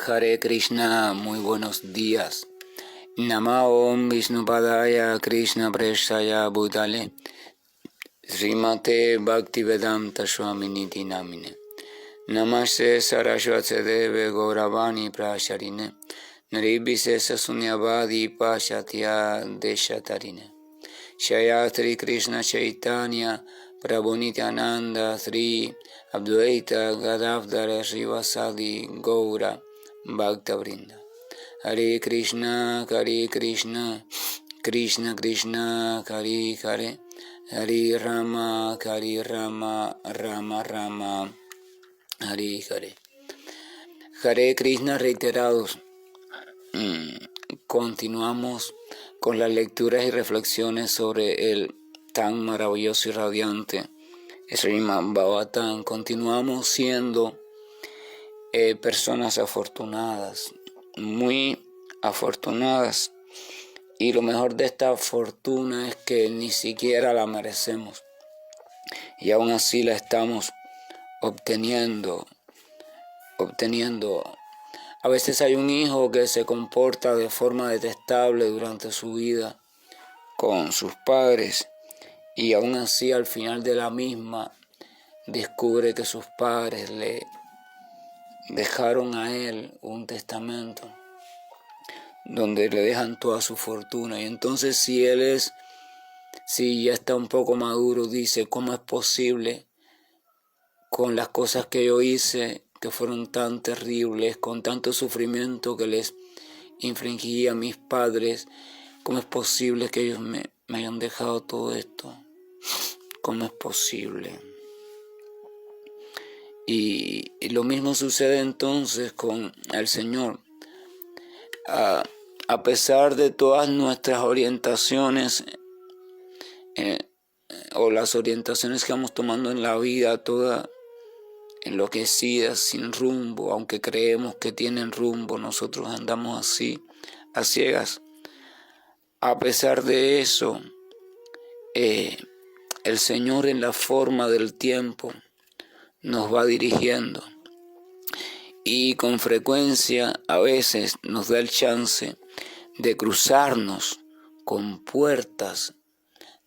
Hare Krishna, muy buenos días. Namo Om Vishnupadaya Krishna Preshaya Bhutale Srimate Bhaktivedanta Swamini Namine Namaste Saraswate Deve Gauravani Prasharine Naribhisesa Sunyavadi Pashatya Deshatarine Shayatri Krishna Chaitanya Prabhu Nityananda Sri Advaita Gadavdara Srivasadi Gaura Bhakta Vrinda. Hare Krishna, Krishna Krishna, Hare Hare, Hare Rama, Rama Rama, Hare Hare. Hare Krishna reiterados. Continuamos con las lecturas y reflexiones sobre el tan maravilloso y radiante Srimad Bhagavatam. Continuamos siendo personas afortunadas, muy afortunadas, y lo mejor de esta fortuna es que ni siquiera la merecemos y aún así la estamos obteniendo. A veces hay un hijo que se comporta de forma detestable durante su vida con sus padres y aún así al final de la misma descubre que sus padres le dejaron a él un testamento donde le dejan toda su fortuna. Y entonces si ya está un poco maduro, dice: ¿cómo es posible con las cosas que yo hice, que fueron tan terribles, con tanto sufrimiento que les infligí a mis padres? ¿Cómo es posible que ellos me hayan dejado todo esto? ¿Cómo es posible? Y lo mismo sucede entonces con el Señor. A pesar de todas nuestras orientaciones o las orientaciones que vamos tomando en la vida, todas enloquecidas, sin rumbo, aunque creemos que tienen rumbo, nosotros andamos así, a ciegas. A pesar de eso, el Señor en la forma del tiempo nos va dirigiendo y con frecuencia a veces nos da el chance de cruzarnos con puertas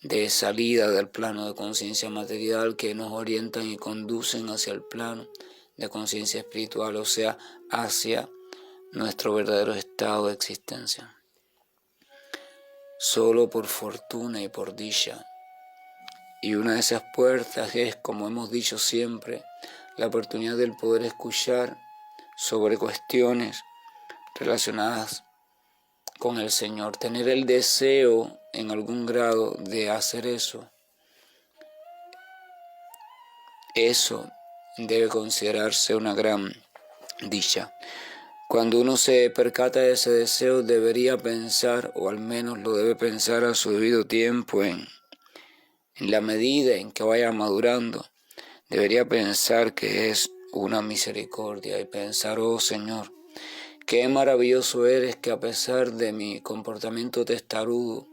de salida del plano de conciencia material que nos orientan y conducen hacia el plano de conciencia espiritual, o sea, hacia nuestro verdadero estado de existencia. Solo por fortuna y por dicha. Y una de esas puertas es, como hemos dicho siempre, la oportunidad del poder escuchar sobre cuestiones relacionadas con el Señor, tener el deseo en algún grado de hacer eso. Eso debe considerarse una gran dicha. Cuando uno se percata de ese deseo, debería pensar, o al menos lo debe pensar a su debido tiempo, en la medida en que vaya madurando, debería pensar que es una misericordia y pensar: oh Señor, qué maravilloso eres que a pesar de mi comportamiento testarudo,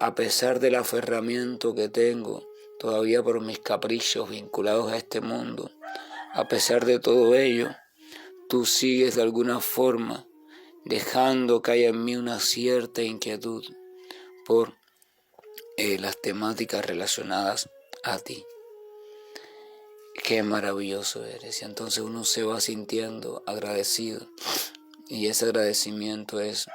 a pesar del aferramiento que tengo todavía por mis caprichos vinculados a este mundo, a pesar de todo ello, tú sigues de alguna forma dejando que haya en mí una cierta inquietud por las temáticas relacionadas a ti. Qué maravilloso eres. Y entonces uno se va sintiendo agradecido. Y ese agradecimiento es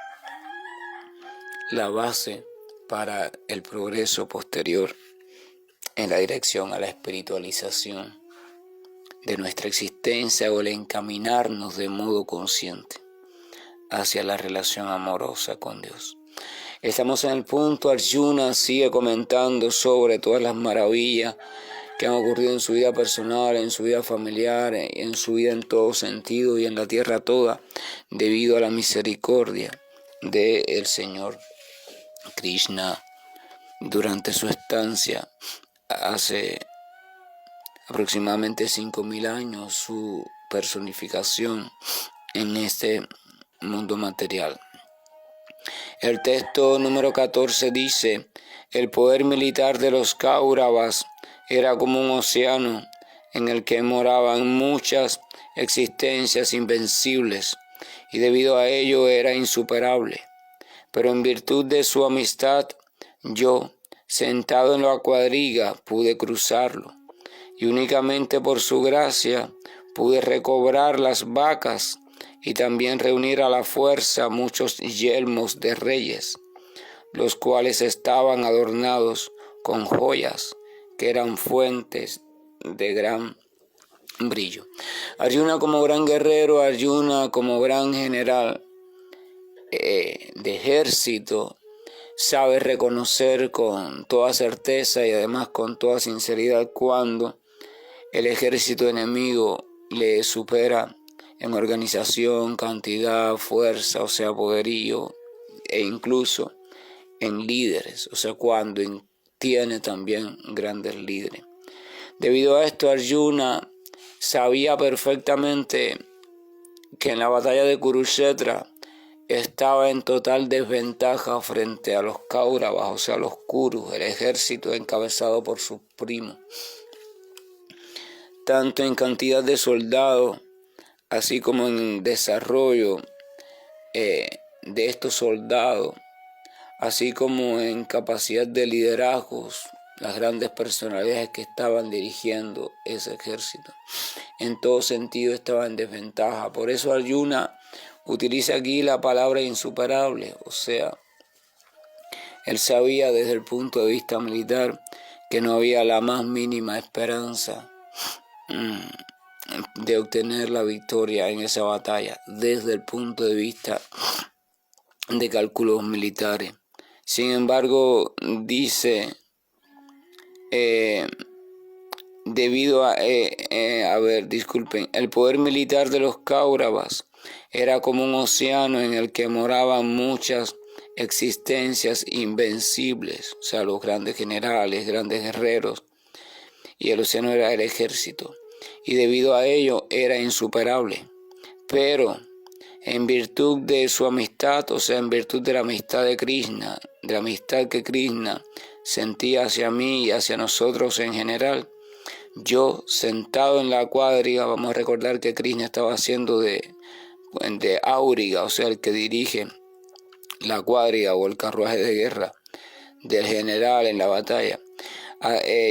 la base para el progreso posterior en la dirección a la espiritualización de nuestra existencia o el encaminarnos de modo consciente hacia la relación amorosa con Dios. Estamos en el punto, Arjuna sigue comentando sobre todas las maravillas que han ocurrido en su vida personal, en su vida familiar, en su vida en todo sentido y en la tierra toda, debido a la misericordia del Señor Krishna durante su estancia hace aproximadamente 5,000 años, su personificación en este mundo material. El texto número 14 dice: el poder militar de los Kauravas era como un océano en el que moraban muchas existencias invencibles y debido a ello era insuperable. Pero en virtud de su amistad, yo, sentado en la cuadriga, pude cruzarlo, y únicamente por su gracia pude recobrar las vacas y también reunir a la fuerza muchos yelmos de reyes, los cuales estaban adornados con joyas que eran fuentes de gran brillo. Arjuna como gran guerrero, Arjuna como gran general de ejército, sabe reconocer con toda certeza y además con toda sinceridad cuando el ejército enemigo le supera en organización, cantidad, fuerza, o sea, poderío, e incluso en líderes, o sea, cuando tiene también grandes líderes. Debido a esto, Arjuna sabía perfectamente que en la batalla de Kurukshetra estaba en total desventaja frente a los Kauravas, o sea, los Kurus, el ejército encabezado por sus primos, tanto en cantidad de soldados, así como en desarrollo de estos soldados, así como en capacidad de liderazgos, las grandes personalidades que estaban dirigiendo ese ejército. En todo sentido estaba en desventaja. Por eso Arjuna utiliza aquí la palabra insuperable, o sea, él sabía desde el punto de vista militar que no había la más mínima esperanza de obtener la victoria en esa batalla desde el punto de vista de cálculos militares. Sin embargo, dice, el poder militar de los Kauravas era como un océano en el que moraban muchas existencias invencibles, o sea, los grandes generales, grandes guerreros, y el océano era el ejército, y debido a ello era insuperable. Pero en virtud de su amistad, o sea, en virtud de la amistad de Krishna, de la amistad que Krishna sentía hacia mí y hacia nosotros en general, yo sentado en la cuadriga, vamos a recordar que Krishna estaba haciendo de áuriga, o sea, el que dirige la cuadriga o el carruaje de guerra del general en la batalla.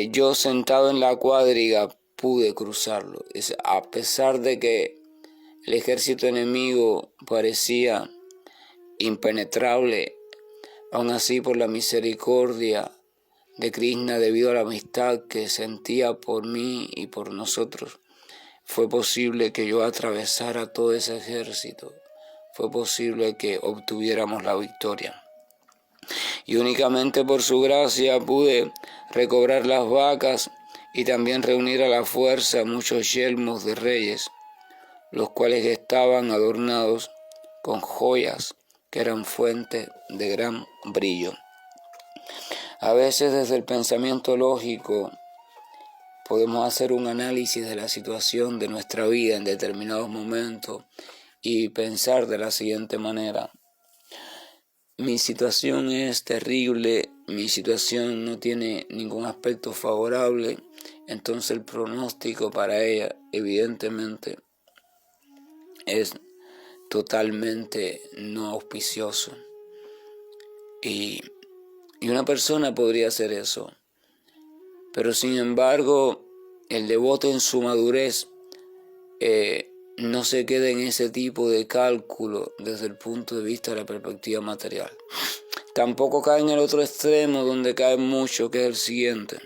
Yo sentado en la cuadriga pude cruzarlo, a pesar de que el ejército enemigo parecía impenetrable. Aún así, por la misericordia de Krishna, debido a la amistad que sentía por mí y por nosotros, fue posible que yo atravesara todo ese ejército. Fue posible que obtuviéramos la victoria. Y únicamente por su gracia pude recobrar las vacas y también reunir a la fuerza muchos yelmos de reyes, los cuales estaban adornados con joyas que eran fuente de gran brillo. A veces desde el pensamiento lógico podemos hacer un análisis de la situación de nuestra vida en determinados momentos y pensar de la siguiente manera: mi situación es terrible, mi situación no tiene ningún aspecto favorable, entonces el pronóstico para ella evidentemente es totalmente no auspicioso. Y una persona podría hacer eso, pero sin embargo el devoto en su madurez no se queda en ese tipo de cálculo desde el punto de vista de la perspectiva material. Tampoco cae en el otro extremo donde cae mucho, que es el siguiente: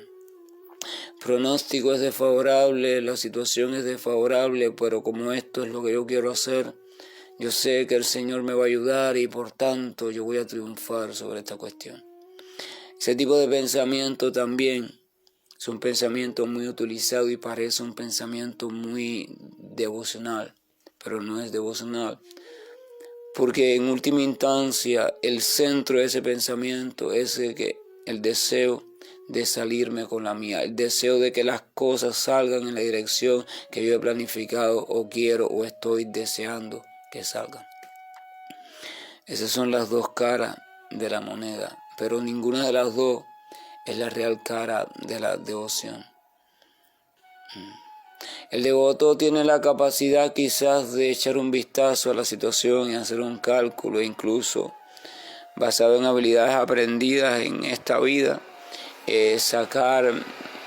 pronóstico es desfavorable, la situación es desfavorable, pero como esto es lo que yo quiero hacer, yo sé que el Señor me va a ayudar y por tanto yo voy a triunfar sobre esta cuestión. Ese tipo de pensamiento también es un pensamiento muy utilizado y parece un pensamiento muy devocional, pero no es devocional, porque en última instancia el centro de ese pensamiento es el deseo de salirme con la mía, el deseo de que las cosas salgan en la dirección que yo he planificado o quiero o estoy deseando que salgan. Esas son las dos caras de la moneda, pero ninguna de las dos es la real cara de la devoción. El devoto tiene la capacidad quizás de echar un vistazo a la situación y hacer un cálculo, incluso basado en habilidades aprendidas en esta vida, sacar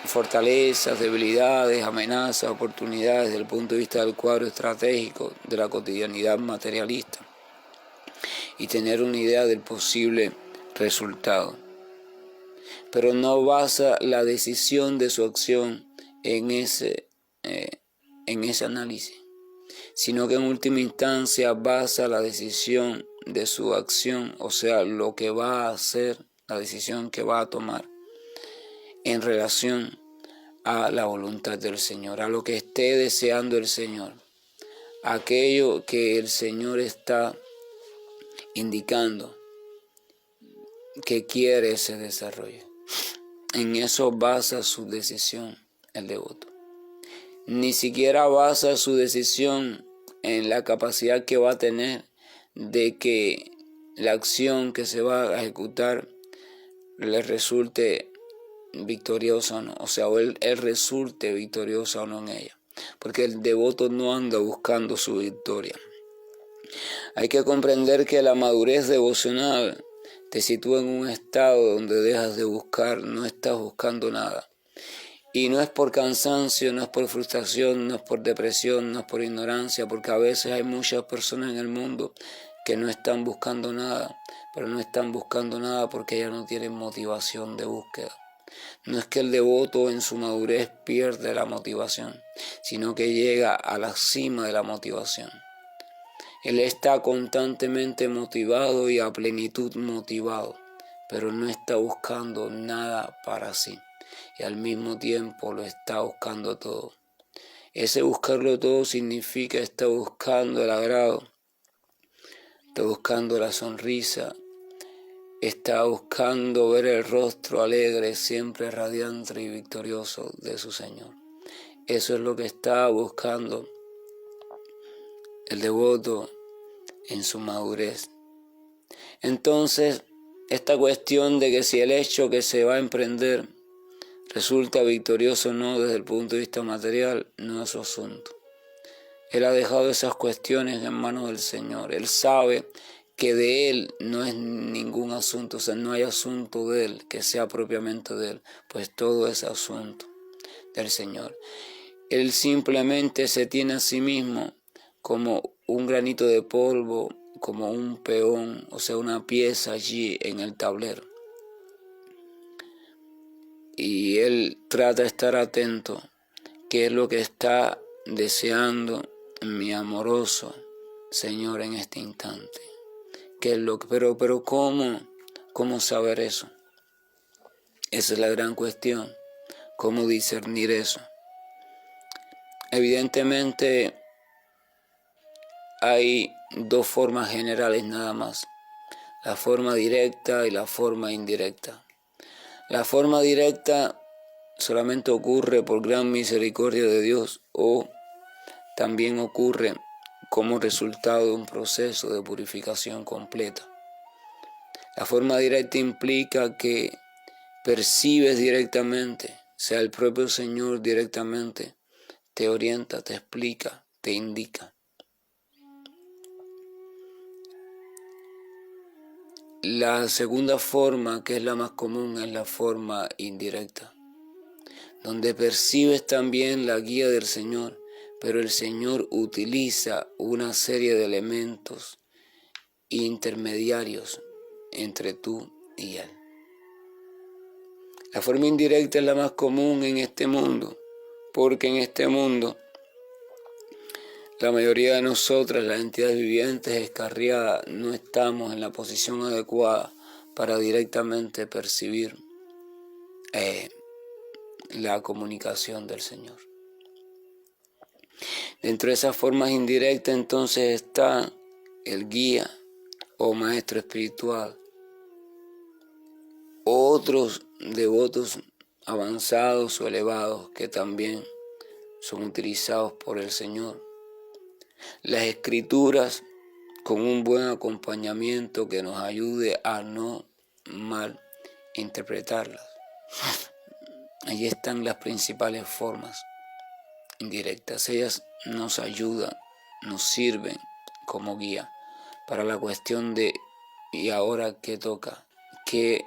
fortalezas, debilidades, amenazas, oportunidades desde el punto de vista del cuadro estratégico de la cotidianidad materialista y tener una idea del posible resultado. Pero no basa la decisión de su acción en ese análisis, sino que en última instancia basa la decisión de su acción, o sea, lo que va a hacer, la decisión que va a tomar en relación a la voluntad del Señor, a lo que esté deseando el Señor, aquello que el Señor está indicando que quiere se desarrolle. En eso basa su decisión el devoto. Ni siquiera basa su decisión en la capacidad que va a tener de que la acción que se va a ejecutar le resulte victoriosa o no, o sea, él resulte victoriosa o no en ella, porque el devoto no anda buscando su victoria. Hay que comprender que la madurez devocional te sitúa en un estado donde dejas de buscar, no estás buscando nada. Y no es por cansancio, no es por frustración, no es por depresión, no es por ignorancia, porque a veces hay muchas personas en el mundo que no están buscando nada, pero no están buscando nada porque ellas no tienen motivación de búsqueda. No es que el devoto en su madurez pierde la motivación, sino que llega a la cima de la motivación. Él está constantemente motivado y a plenitud motivado, pero no está buscando nada para sí. Y al mismo tiempo lo está buscando todo. Ese buscarlo todo significa estar buscando el agrado, está buscando la sonrisa, está buscando ver el rostro alegre, siempre radiante y victorioso de su Señor. Eso es lo que está buscando el devoto en su madurez. Entonces, esta cuestión de que si el hecho que se va a emprender resulta victorioso o no desde el punto de vista material, no es su asunto. Él ha dejado esas cuestiones en manos del Señor. Él sabe que de Él no es ningún asunto, o sea, no hay asunto de Él que sea propiamente de Él, pues todo es asunto del Señor. Él simplemente se tiene a sí mismo como un granito de polvo, como un peón, o sea, una pieza allí en el tablero. Y él trata de estar atento, qué es lo que está deseando mi amoroso Señor en este instante. ¿Qué es lo que, pero ¿cómo saber eso? Esa es la gran cuestión, ¿cómo discernir eso? Evidentemente hay dos formas generales nada más, la forma directa y la forma indirecta. La forma directa solamente ocurre por gran misericordia de Dios o también ocurre como resultado de un proceso de purificación completa. La forma directa implica que percibes directamente, sea el propio Señor directamente, te orienta, te explica, te indica. La segunda forma, que es la más común, es la forma indirecta, donde percibes también la guía del Señor, pero el Señor utiliza una serie de elementos intermediarios entre tú y Él. La forma indirecta es la más común en este mundo, porque en este mundo la mayoría de nosotras, las entidades vivientes descarriadas, no estamos en la posición adecuada para directamente percibir la comunicación del Señor. Dentro de esas formas indirectas entonces está el guía o maestro espiritual, otros devotos avanzados o elevados que también son utilizados por el Señor. Las escrituras con un buen acompañamiento que nos ayude a no mal interpretarlas. Allí están las principales formas. indirectas. Ellas nos ayudan, nos sirven como guía para la cuestión de ¿y ahora qué toca? ¿Qué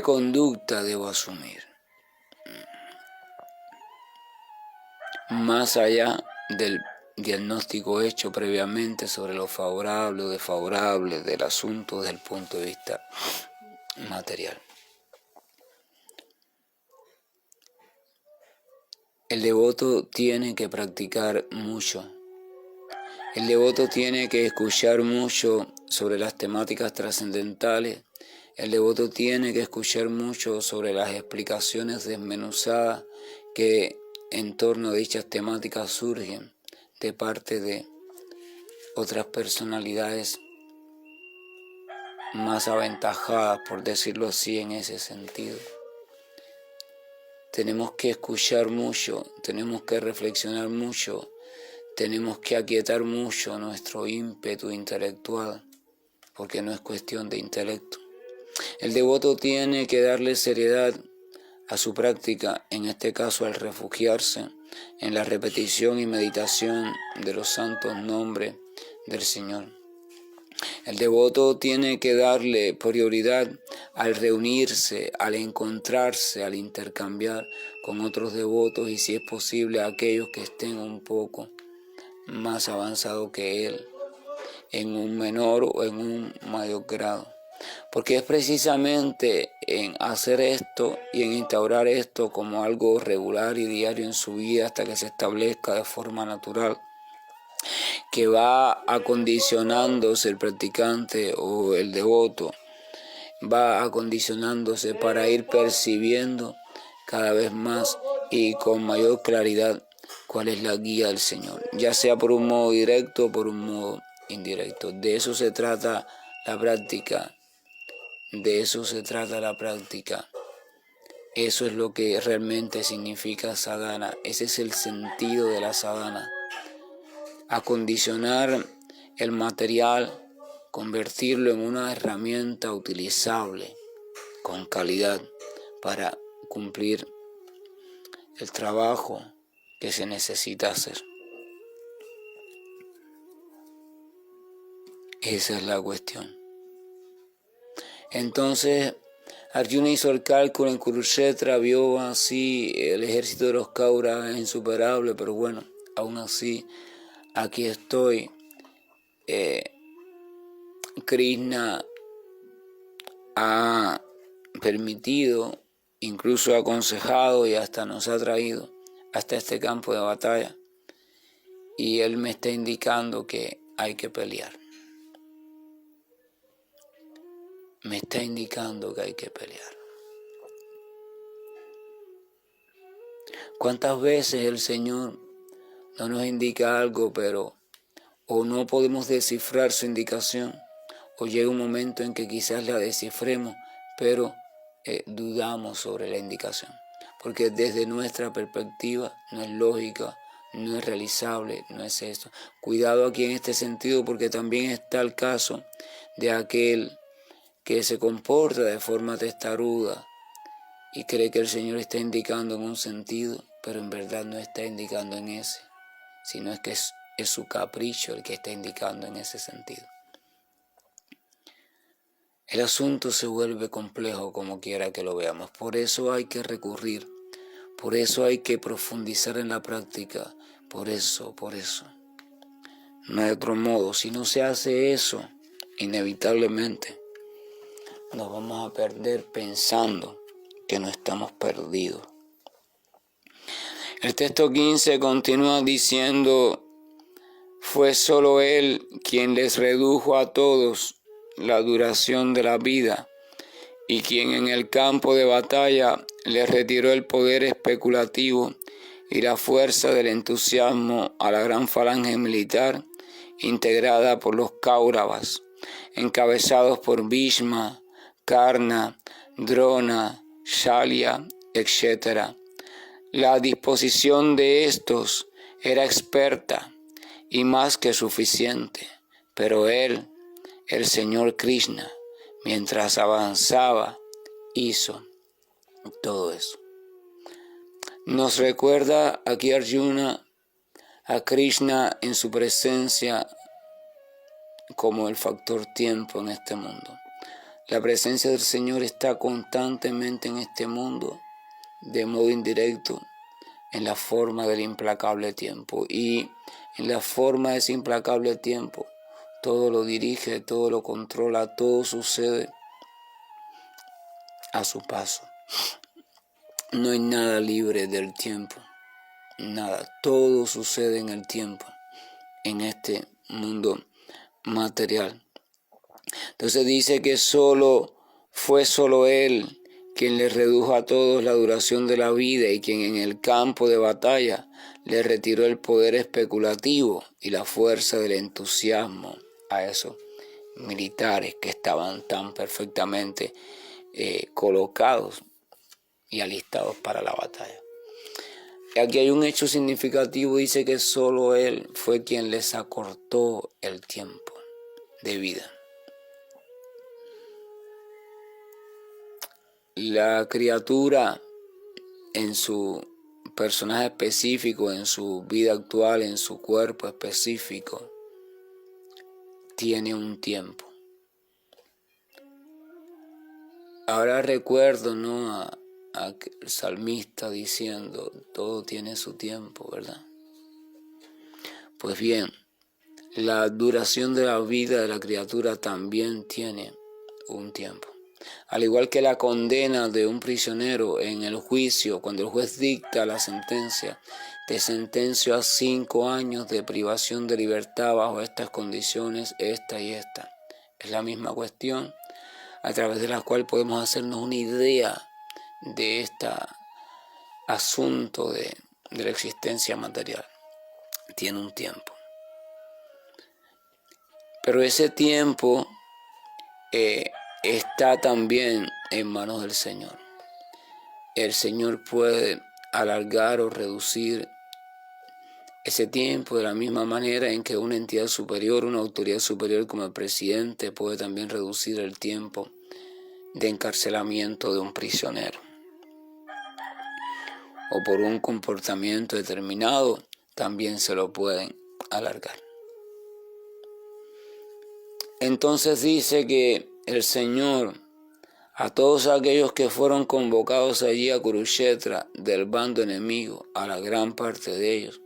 conducta debo asumir? Más allá del diagnóstico hecho previamente sobre lo favorable o desfavorable del asunto desde el punto de vista material. El devoto tiene que practicar mucho. El devoto tiene que escuchar mucho sobre las temáticas trascendentales. El devoto tiene que escuchar mucho sobre las explicaciones desmenuzadas que en torno a dichas temáticas surgen de parte de otras personalidades más aventajadas, por decirlo así, en ese sentido. Tenemos que escuchar mucho, tenemos que reflexionar mucho, tenemos que aquietar mucho nuestro ímpetu intelectual, porque no es cuestión de intelecto. El devoto tiene que darle seriedad a su práctica, en este caso al refugiarse en la repetición y meditación de los santos nombres del Señor. El devoto tiene que darle prioridad al reunirse, al encontrarse, al intercambiar con otros devotos y, si es posible, a aquellos que estén un poco más avanzados que él, en un menor o en un mayor grado. Porque es precisamente en hacer esto y en instaurar esto como algo regular y diario en su vida hasta que se establezca de forma natural, que va acondicionándose el practicante o el devoto, va acondicionándose para ir percibiendo cada vez más y con mayor claridad cuál es la guía del Señor, ya sea por un modo directo o por un modo indirecto. De eso se trata la práctica, de eso se trata la práctica. Eso es lo que realmente significa sadhana, ese es el sentido de la sadhana. Acondicionar el material, convertirlo en una herramienta utilizable con calidad para cumplir el trabajo que se necesita hacer. Esa es la cuestión. Entonces, Arjuna hizo el cálculo en Kurukshetra, vio así el ejército de los Kauravas es insuperable, pero bueno, aún así, aquí estoy. Krishna ha permitido, incluso ha aconsejado y hasta nos ha traído hasta este campo de batalla. Y él me está indicando que hay que pelear. Me está indicando que hay que pelear. ¿Cuántas veces el Señor no nos indica algo, pero o no podemos descifrar su indicación, o llega un momento en que quizás la descifremos, pero dudamos sobre la indicación? Porque desde nuestra perspectiva no es lógica, no es realizable, no es eso. Cuidado aquí en este sentido, porque también está el caso de aquel que se comporta de forma testaruda y cree que el Señor está indicando en un sentido, pero en verdad no está indicando en ese, sino es que es su capricho el que está indicando en ese sentido. El asunto se vuelve complejo como quiera que lo veamos, por eso hay que recurrir, por eso hay que profundizar en la práctica, por eso. No hay otro modo. Si no se hace eso, inevitablemente nos vamos a perder pensando que no estamos perdidos. El texto 15 continúa diciendo: fue solo Él quien les redujo a todos la duración de la vida y quien en el campo de batalla les retiró el poder especulativo y la fuerza del entusiasmo a la gran falange militar integrada por los Kauravas, encabezados por Bhishma, Karna, Drona, Shalya, etc. La disposición de estos era experta y más que suficiente, pero él, el Señor Krishna, mientras avanzaba, hizo todo eso. Nos recuerda aquí Arjuna a Krishna en su presencia como el factor tiempo en este mundo. La presencia del Señor está constantemente en este mundo, de modo indirecto, en la forma del implacable tiempo. Y en la forma de ese implacable tiempo, todo lo dirige, todo lo controla, todo sucede a su paso. No hay nada libre del tiempo, nada. Todo sucede en el tiempo, en este mundo material. Entonces dice que fue solo Él quien le redujo a todos la duración de la vida y quien en el campo de batalla le retiró el poder especulativo y la fuerza del entusiasmo a esos militares que estaban tan perfectamente colocados y alistados para la batalla. Aquí hay un hecho significativo, dice que solo Él fue quien les acortó el tiempo de vida. La criatura en su personaje específico, en su vida actual, en su cuerpo específico, tiene un tiempo. Ahora recuerdo, ¿no?, a el salmista diciendo, todo tiene su tiempo, ¿verdad? Pues bien, la duración de la vida de la criatura también tiene un tiempo. Al igual que la condena de un prisionero en el juicio, cuando el juez dicta la sentencia, te sentencio a 5 años de privación de libertad bajo estas condiciones, esta y esta. Es la misma cuestión a través de la cual podemos hacernos una idea de este asunto de la existencia material. Tiene un tiempo. Pero ese tiempo está también en manos del Señor. El Señor puede alargar o reducir ese tiempo de la misma manera en que una entidad superior, una autoridad superior como el presidente puede también reducir el tiempo de encarcelamiento de un prisionero. O por un comportamiento determinado también se lo pueden alargar. Entonces dice que el Señor, a todos aquellos que fueron convocados allí a Kurukshetra del bando enemigo, a la gran parte de ellos,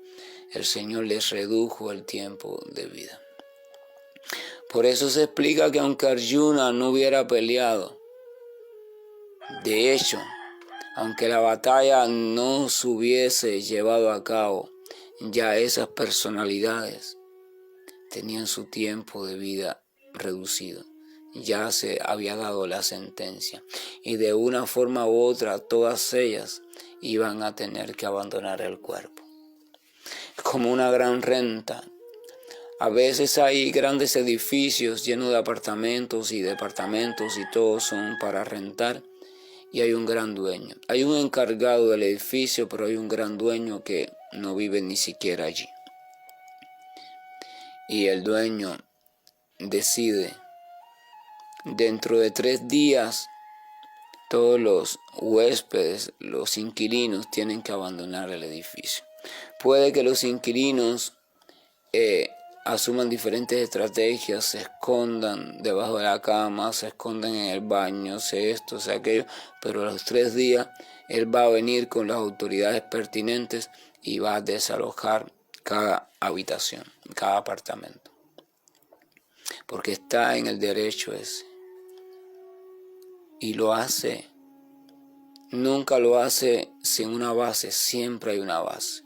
el Señor les redujo el tiempo de vida. Por eso se explica que aunque Arjuna no hubiera peleado, de hecho, aunque la batalla no se hubiese llevado a cabo, ya esas personalidades tenían su tiempo de vida reducido. Ya se había dado la sentencia y de una forma u otra todas ellas iban a tener que abandonar el cuerpo. Como una gran renta. A veces hay grandes edificios llenos de apartamentos y departamentos y todos son para rentar y hay un gran dueño. Hay un encargado del edificio, pero hay un gran dueño que no vive ni siquiera allí. Y el dueño decide, dentro de 3 días, todos los huéspedes, los inquilinos, tienen que abandonar el edificio. Puede que los inquilinos asuman diferentes estrategias, se escondan debajo de la cama, se escondan en el baño, sé esto, sé aquello, pero a los 3 días él va a venir con las autoridades pertinentes y va a desalojar cada habitación, cada apartamento, porque está en el derecho ese. Y lo hace, nunca lo hace sin una base, siempre hay una base.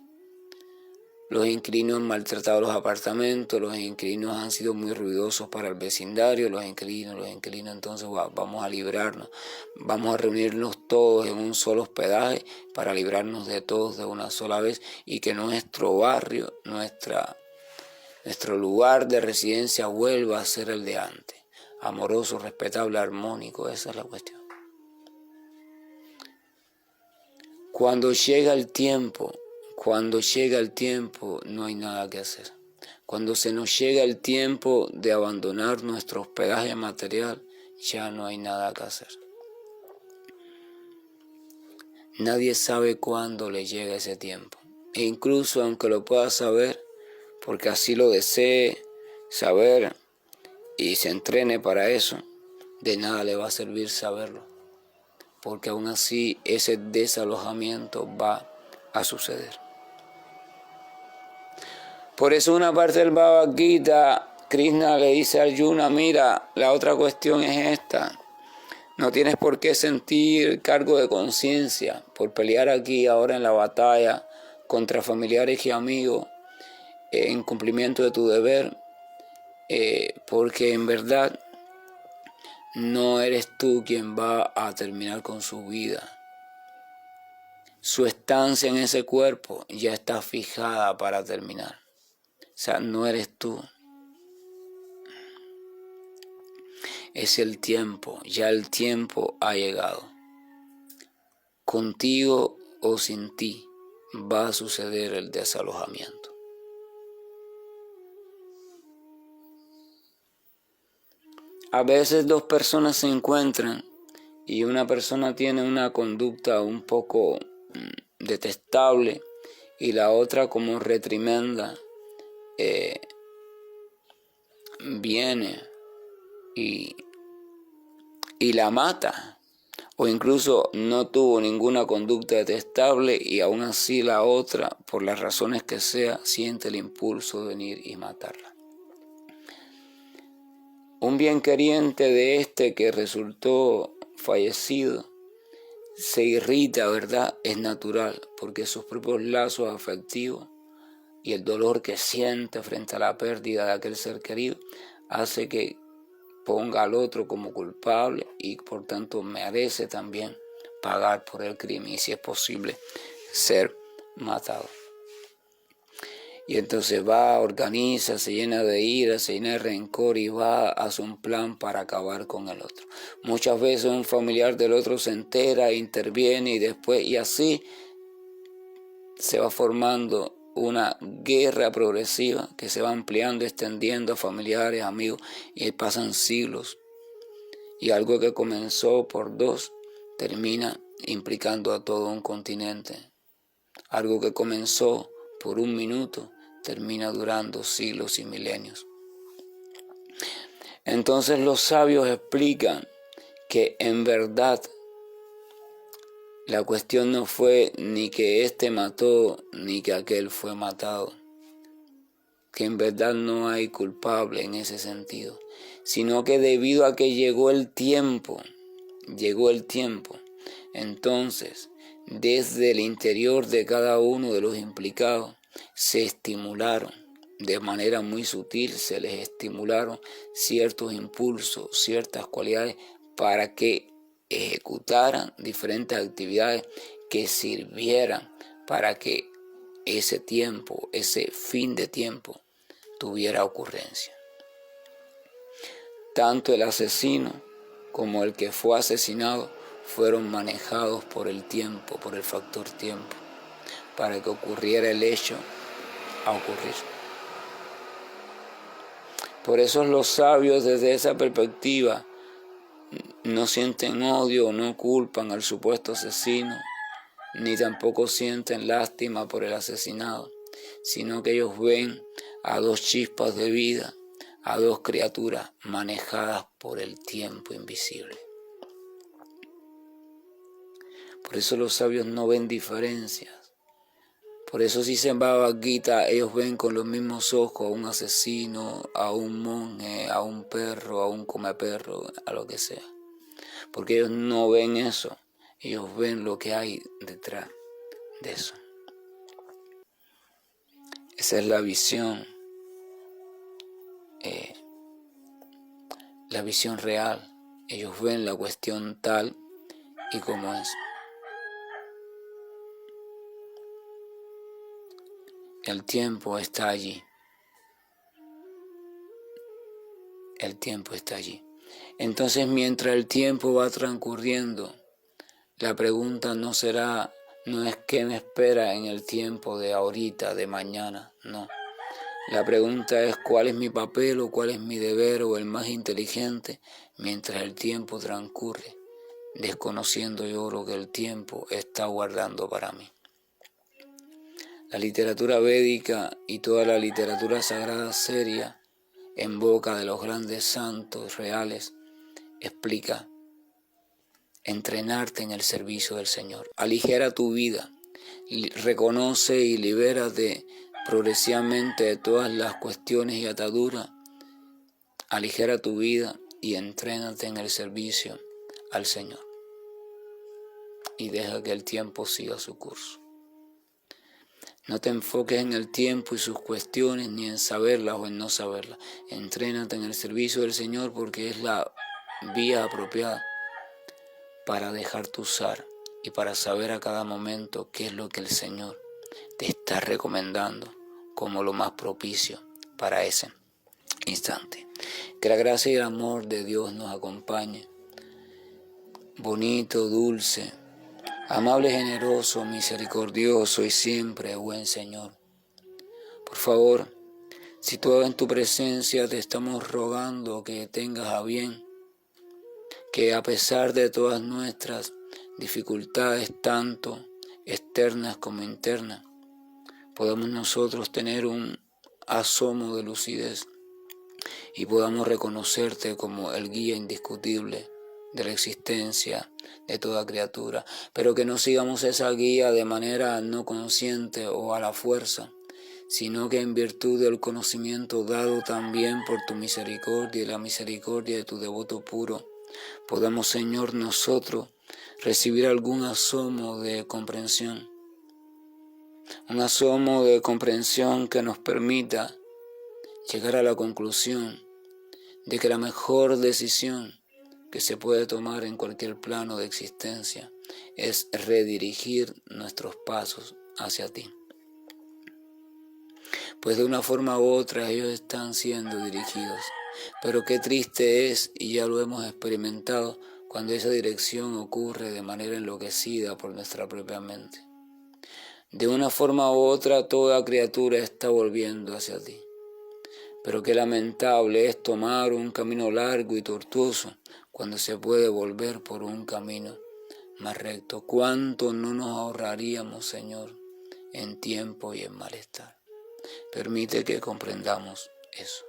Los inquilinos han maltratado los apartamentos, los inquilinos han sido muy ruidosos para el vecindario, los inquilinos, entonces vamos a librarnos, vamos a reunirnos todos en un solo hospedaje para librarnos de todos de una sola vez y que nuestro barrio, nuestro lugar de residencia vuelva a ser el de antes, amoroso, respetable, armónico, esa es la cuestión. Cuando llega el tiempo, no hay nada que hacer. Cuando se nos llega el tiempo de abandonar nuestro hospedaje material, ya no hay nada que hacer. Nadie sabe cuándo le llega ese tiempo. E incluso aunque lo pueda saber, porque así lo desee saber y se entrene para eso, de nada le va a servir saberlo, porque aún así ese desalojamiento va a suceder. Por eso una parte del Bhagavad Gita, Krishna le dice a Arjuna, mira, la otra cuestión es esta. No tienes por qué sentir cargo de conciencia por pelear aquí ahora en la batalla contra familiares y amigos en cumplimiento de tu deber, porque en verdad no eres tú quien va a terminar con su vida. Su estancia en ese cuerpo ya está fijada para terminar. O sea, no eres tú. Es el tiempo, ya el tiempo ha llegado. Contigo o sin ti va a suceder el desalojamiento. A veces dos personas se encuentran y una persona tiene una conducta un poco detestable y la otra como reprimenda viene y la mata, o incluso no tuvo ninguna conducta detestable y aún así la otra, por las razones que sea, siente el impulso de venir y matarla. Un bienqueriente de este que resultó fallecido se irrita, ¿verdad? Es natural, porque sus propios lazos afectivos y el dolor que siente frente a la pérdida de aquel ser querido hace que ponga al otro como culpable y por tanto merece también pagar por el crimen y si es posible ser matado. Y entonces va, organiza, se llena de ira, se llena de rencor y va, hace un plan para acabar con el otro. Muchas veces un familiar del otro se entera, interviene y después, y así se va formando una guerra progresiva que se va ampliando, extendiendo a familiares, amigos, y pasan siglos. Y algo que comenzó por dos termina implicando a todo un continente. Algo que comenzó por un minuto termina durando siglos y milenios. Entonces los sabios explican que en verdad la cuestión no fue ni que éste mató ni que aquel fue matado, que en verdad no hay culpable en ese sentido, sino que debido a que llegó el tiempo, entonces desde el interior de cada uno de los implicados se estimularon de manera muy sutil, se les estimularon ciertos impulsos, ciertas cualidades para que ejecutaran diferentes actividades que sirvieran para que ese tiempo, ese fin de tiempo, tuviera ocurrencia. Tanto el asesino como el que fue asesinado fueron manejados por el tiempo, por el factor tiempo, para que ocurriera el hecho a ocurrir. Por eso los sabios desde esa perspectiva no sienten odio o no culpan al supuesto asesino, ni tampoco sienten lástima por el asesinado, sino que ellos ven a dos chispas de vida, a dos criaturas manejadas por el tiempo invisible. Por eso los sabios no ven diferencias. Por eso si se en Bhagavad Gita, ellos ven con los mismos ojos a un asesino, a un monje, a un perro, a un comeperro, a lo que sea. Porque ellos no ven eso, ellos ven lo que hay detrás de eso. Esa es la visión real. Ellos ven la cuestión tal y como es. El tiempo está allí. El tiempo está allí. Entonces, mientras el tiempo va transcurriendo, la pregunta no es qué me espera en el tiempo de ahorita, de mañana, no. La pregunta es cuál es mi papel o cuál es mi deber o el más inteligente mientras el tiempo transcurre desconociendo yo lo que el tiempo está guardando para mí. La literatura védica y toda la literatura sagrada seria, en boca de los grandes santos reales, explica: entrenarte en el servicio del Señor. Aligera tu vida, reconoce y libérate progresivamente de todas las cuestiones y ataduras. Aligera tu vida y entrénate en el servicio al Señor. Y deja que el tiempo siga su curso. No te enfoques en el tiempo y sus cuestiones, ni en saberlas o en no saberlas. Entrénate en el servicio del Señor, porque es la vía apropiada para dejarte usar y para saber a cada momento qué es lo que el Señor te está recomendando como lo más propicio para ese instante. Que la gracia y el amor de Dios nos acompañe. Bonito, dulce, amable, generoso, misericordioso y siempre buen Señor. Por favor, situados en tu presencia, te estamos rogando que tengas a bien que, a pesar de todas nuestras dificultades, tanto externas como internas, podamos nosotros tener un asomo de lucidez y podamos reconocerte como el guía indiscutible de la existencia de toda criatura, pero que no sigamos esa guía de manera no consciente o a la fuerza, sino que en virtud del conocimiento dado también por tu misericordia y la misericordia de tu devoto puro, podamos, Señor, nosotros recibir algún asomo de comprensión, un asomo de comprensión que nos permita llegar a la conclusión de que la mejor decisión que se puede tomar en cualquier plano de existencia es redirigir nuestros pasos hacia ti. Pues de una forma u otra ellos están siendo dirigidos, pero qué triste es, y ya lo hemos experimentado, cuando esa dirección ocurre de manera enloquecida por nuestra propia mente. De una forma u otra toda criatura está volviendo hacia ti. Pero qué lamentable es tomar un camino largo y tortuoso cuando se puede volver por un camino más recto. ¿Cuánto no nos ahorraríamos, Señor, en tiempo y en malestar? Permite que comprendamos eso.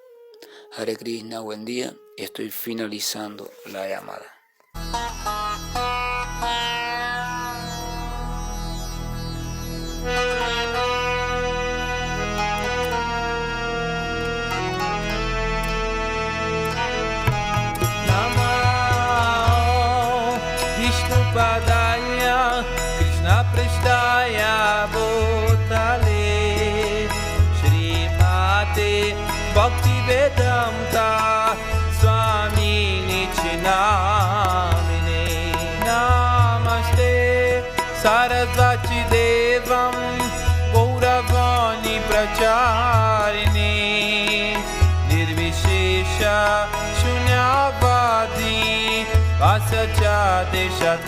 Hare Krishna, buen día, y estoy finalizando la llamada. Padaya Krishna Prasthaya Bhutale Srimate Bhaktivedanta Swami Nichinamine Namaste Sarasvati Devam Gauravani Pracharine Nirvishesha Shunyavadi Vasacha Deshatarine